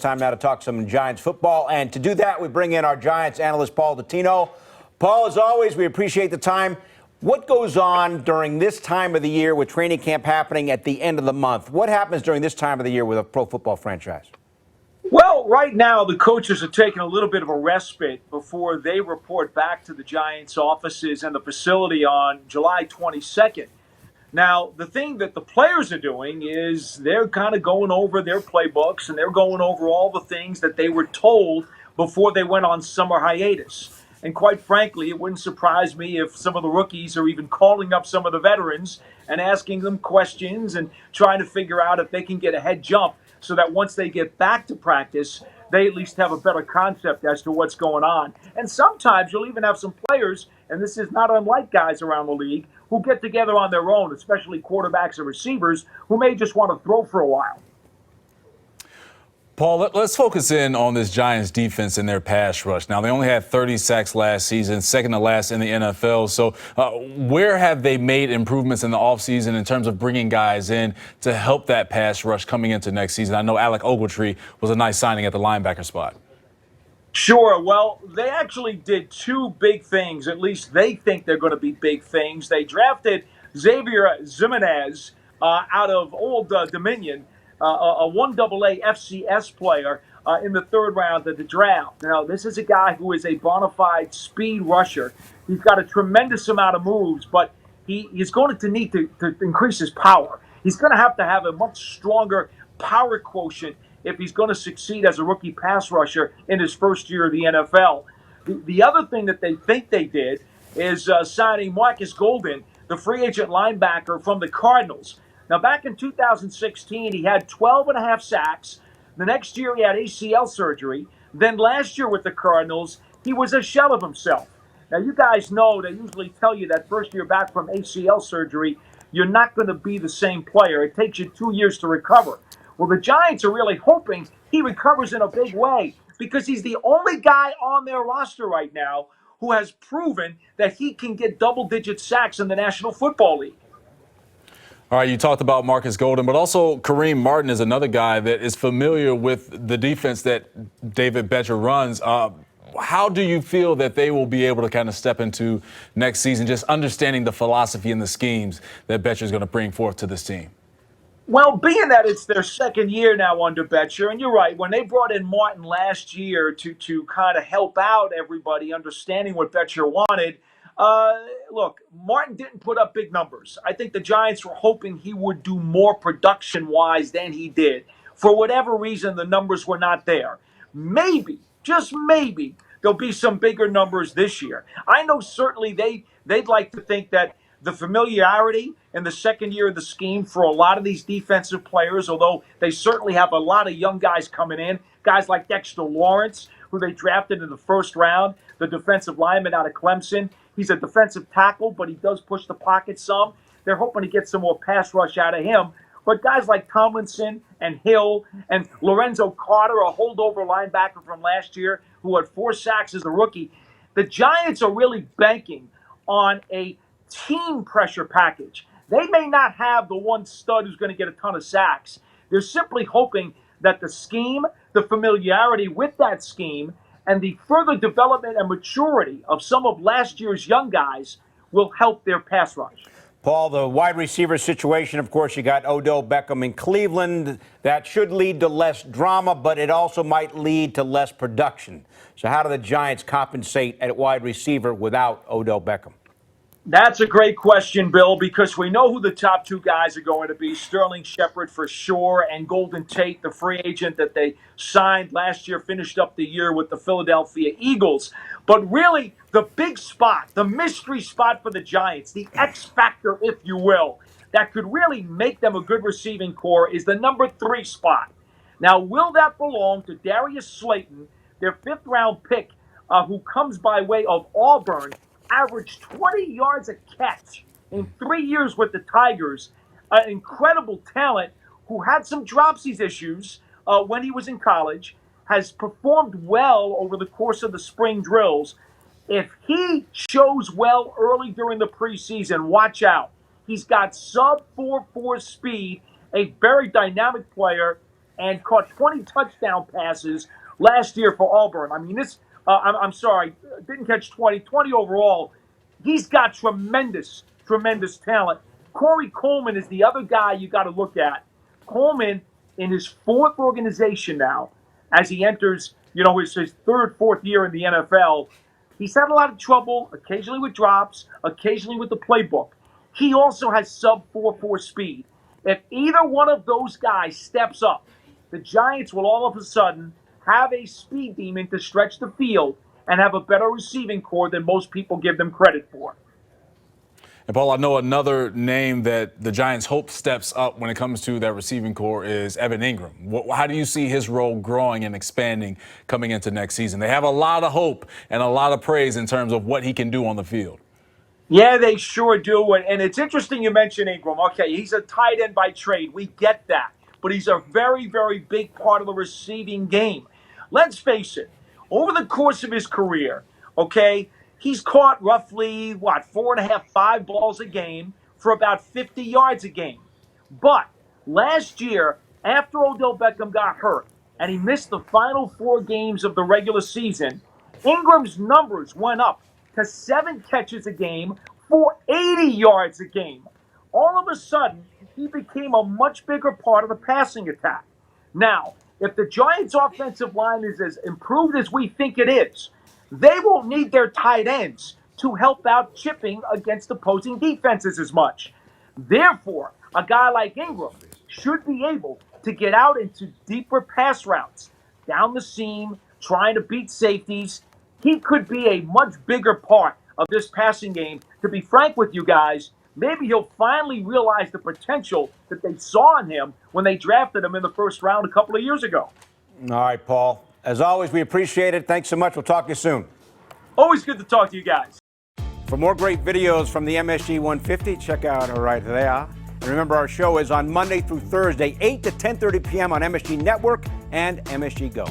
Time now to talk some Giants football. And to do that, we bring in our Giants analyst, Paul Dottino. Paul, as always, we appreciate the time. What goes on during this time of the year with training camp happening at the end of the month? What happens during this time of the year with a pro football franchise? Well, right now, the coaches are taking a little bit of a respite before they report back to the Giants' offices and the facility on July 22nd. Now, the thing that the players are doing is they're kind of going over their playbooks and they're going over all the things that they were told before they went on summer hiatus. And quite frankly, it wouldn't surprise me if some of the rookies are even calling up some of the veterans and asking them questions and trying to figure out if they can get a head jump so that once they get back to practice, they at least have a better concept as to what's going on. And sometimes you'll even have some players, and this is not unlike guys around the league, who get together on their own, especially quarterbacks and receivers, who may just want to throw for a while. Paul, let's focus in on this Giants defense and their pass rush. Now, they only had 30 sacks last season, second to last in the NFL. So where have they made improvements in the offseason in terms of bringing guys in to help that pass rush coming into next season? I know Alec Ogletree was a nice signing at the linebacker spot. Sure. Well, they actually did two big things. At least they think they're going to be big things. They drafted Xavier Jimenez out of Old Dominion, a 1AA FCS player in the third round of the draft. Now, this is a guy who is a bona fide speed rusher. He's got a tremendous amount of moves, but he's going to need to increase his power. He's going to have a much stronger power quotient if he's going to succeed as a rookie pass rusher in his first year of the NFL. The other thing that they think they did is signing Marcus Golden, the free agent linebacker from the Cardinals. Now, back in 2016, he had 12 and a half sacks. The next year, he had ACL surgery. Then last year with the Cardinals, he was a shell of himself. Now, you guys know they usually tell you that first year back from ACL surgery, you're not going to be the same player. It takes you 2 years to recover. Well, the Giants are really hoping he recovers in a big way because he's the only guy on their roster right now who has proven that he can get double-digit sacks in the National Football League. All right, you talked about Marcus Golden, but also Kareem Martin is another guy that is familiar with the defense that David Bettcher runs. How do you feel that they will be able to kind of step into next season, just understanding the philosophy and the schemes that Bettcher is going to bring forth to this team? Well, being that it's their second year now under Bettcher, and you're right, when they brought in Martin last year to kind of help out everybody understanding what Bettcher wanted, look, Martin didn't put up big numbers. I think the Giants were hoping he would do more production-wise than he did. For whatever reason, the numbers were not there. Maybe, just maybe, there'll be some bigger numbers this year. I know certainly they'd like to think that the familiarity in the second year of the scheme for a lot of these defensive players, although they certainly have a lot of young guys coming in, guys like Dexter Lawrence, who they drafted in the first round, the defensive lineman out of Clemson. He's a defensive tackle, but he does push the pocket some. They're hoping to get some more pass rush out of him. But guys like Tomlinson and Hill and Lorenzo Carter, a holdover linebacker from last year who had 4 sacks as a rookie, the Giants are really banking on a team pressure package. They may not have the one stud who's going to get a ton of sacks. They're simply hoping that the scheme, the familiarity with that scheme, and the further development and maturity of some of last year's young guys will help their pass rush. Paul, the wide receiver situation, of course, you got Odell Beckham in Cleveland. That should lead to less drama, but it also might lead to less production. So how do the Giants compensate at wide receiver without Odell Beckham? That's a great question, Bill, because we know who the top 2 guys are going to be. Sterling Shepard for sure, and Golden Tate, the free agent that they signed last year, finished up the year with the Philadelphia Eagles. But really, the big spot, the mystery spot for the Giants, the X factor, if you will, that could really make them a good receiving core is the number 3 spot. Now, will that belong to Darius Slayton, their 5th-round pick, who comes by way of Auburn, averaged 20 yards a catch in 3 years with the Tigers, an incredible talent who had some dropsies issues when he was in college, has performed well over the course of the spring drills. If he shows well early during the preseason, watch out. He's got sub 4.4 speed, a very dynamic player, and caught 20 touchdown passes last year for Auburn. I mean, I'm sorry, didn't catch 20 overall. He's got tremendous, tremendous talent. Corey Coleman is the other guy you got to look at. Coleman, in his fourth organization now, as he enters, his third, fourth year in the NFL, he's had a lot of trouble, occasionally with drops, occasionally with the playbook. He also has sub 4.4 speed. If either one of those guys steps up, the Giants will all of a sudden have a speed demon to stretch the field and have a better receiving core than most people give them credit for. And Paul, I know another name that the Giants hope steps up when it comes to that receiving core is Evan Engram. How do you see his role growing and expanding coming into next season? They have a lot of hope and a lot of praise in terms of what he can do on the field. Yeah, they sure do. And it's interesting you mentioned Engram. Okay, he's a tight end by trade. We get that. But he's a very, very big part of the receiving game. Let's face it, over the course of his career, okay, he's caught roughly, 4.5, 5 balls a game for about 50 yards a game. But last year, after Odell Beckham got hurt and he missed the final 4 games of the regular season, Ingram's numbers went up to 7 catches a game for 80 yards a game. All of a sudden, he became a much bigger part of the passing attack. Now, if the Giants' offensive line is as improved as we think it is, they won't need their tight ends to help out chipping against opposing defenses as much. Therefore, a guy like Engram should be able to get out into deeper pass routes, down the seam, trying to beat safeties. He could be a much bigger part of this passing game. To be frank with you guys, maybe he'll finally realize the potential that they saw in him when they drafted him in the first round a couple of years ago. All right, Paul. As always, we appreciate it. Thanks so much. We'll talk to you soon. Always good to talk to you guys. For more great videos from the MSG 150, check out right there. And remember, our show is on Monday through Thursday, 8 to 10:30 p.m. on MSG Network and MSG Go.